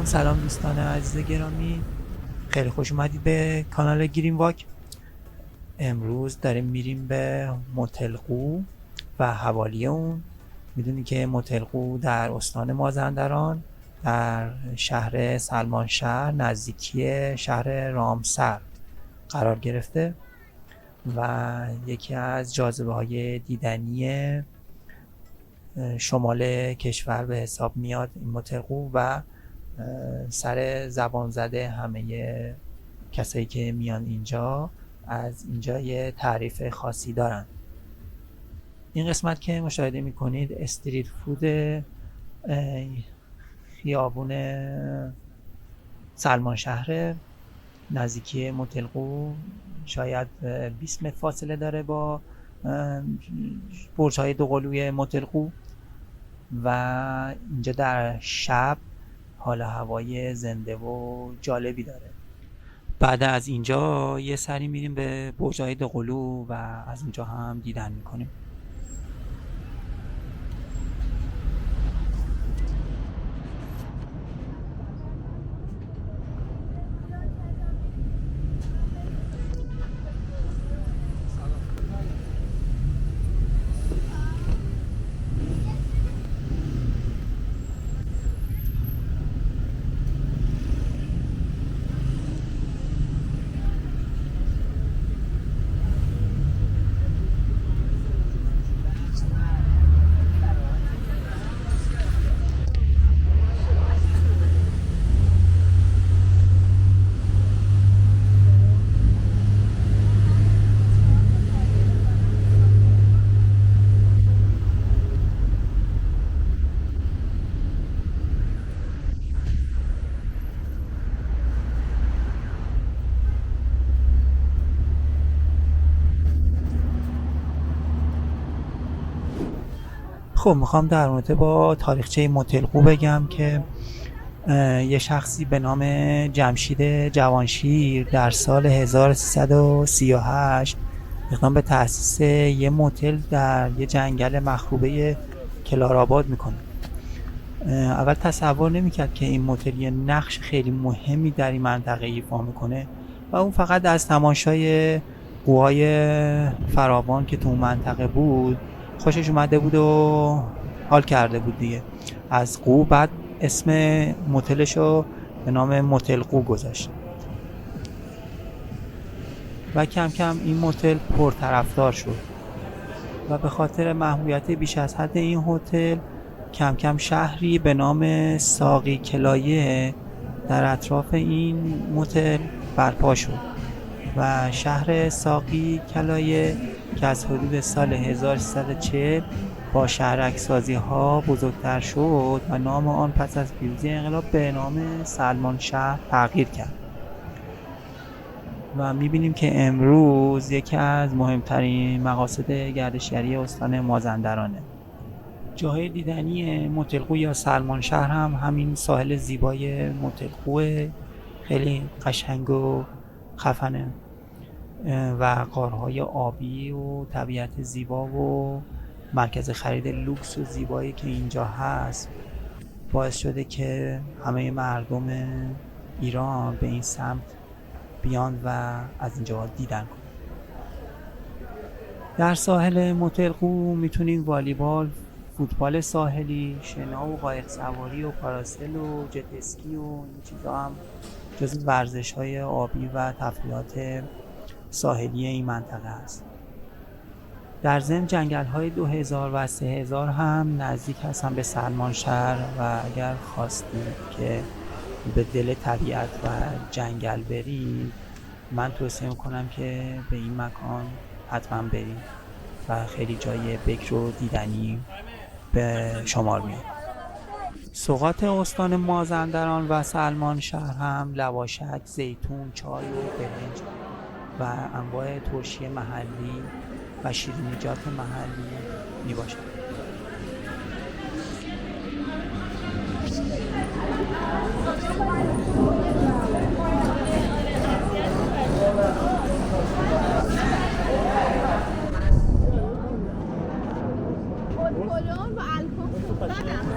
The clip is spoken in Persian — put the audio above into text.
سلام دوستان عزیز گرامی، خیلی خوش اومدید به کانال گرین واک. امروز داریم میریم به موتل قو و حوالی اون. میدونی که موتل قو در استان مازندران در شهر سلمانشهر نزدیکی شهر رامسر قرار گرفته و یکی از جاذبه های دیدنی شمال کشور به حساب میاد این موتل قو و سر زبان زده همه کسایی که میان اینجا از اینجا یه تعریف خاصی دارن. این قسمت که مشاهده میکنید استریت فود خیابون سلمان شهر نزدیکی موتل قو، شاید 20 متر فاصله داره با برج های دوقلوی موتل قو و اینجا در شب حال هوای زنده و جالبی داره. بعد از اینجا یه سری میریم به برج‌های دوقلو و از اونجا هم دیدن میکنیم. خب میخوام در رابطه با تاریخچه موتل قو بگم که یه شخصی به نام جمشید جوانشیر در سال 1338 اقدام به تأسیس یه موتل در یه جنگل مخروبه کلارآباد میکنه. اول تصور نمیکرد که این موتل یه نقش خیلی مهمی در این منطقه ایفا میکنه و اون فقط از تماشای قوهای فراوان که تو اون منطقه بود خوشش اومده بود و حال کرده بود دیگه از قو. بعد اسم موتلشو به نام موتل قو گذاشت و کم کم این موتل پرطرفدار شد و به خاطر محبوبیت بیش از حد این هتل کم کم شهری به نام ساقی کلایه در اطراف این موتل برپا شد و شهر ساقی کلایه که از حدود سال 1340 با شهرک سازی ها بزرگتر شد و نام آن پس از پیروزی انقلاب به نام سلمان شهر تغییر کرد و میبینیم که امروز یکی از مهمترین مقاصد گردشگری استان مازندرانه. جاهای دیدنی موتل قو یا سلمان شهر هم همین ساحل زیبای موتل قو خیلی قشنگ و خفنه. و غارهای آبی و طبیعت زیبا و مرکز خرید لوکس و زیبایی که اینجا هست باعث شده که همه مردم ایران به این سمت بیان و از اینجا دیدن کنن. در ساحل موتل قو میتونید والیبال، فوتبال ساحلی، شنا و قایق سواری و پاراسل و جت اسکی و این چیزا هم جزو ورزش‌های آبی و تفریحات ساحلی این منطقه است. در ضمن جنگل‌های 2000 و 3000 هم نزدیک هستن به سلمان شهر و اگر خواستید که به دل طبیعت و جنگل برید من توصیه میکنم که به این مکان حتما برید و خیلی جای بکر و دیدنی به شمار میاد. سقاط استان مازندران و سلمان شهر هم لواشک، زیتون، چای و برنج و انواع ترشی محلی و شیرینیجات محلی می باشد. کلون با الکل زدم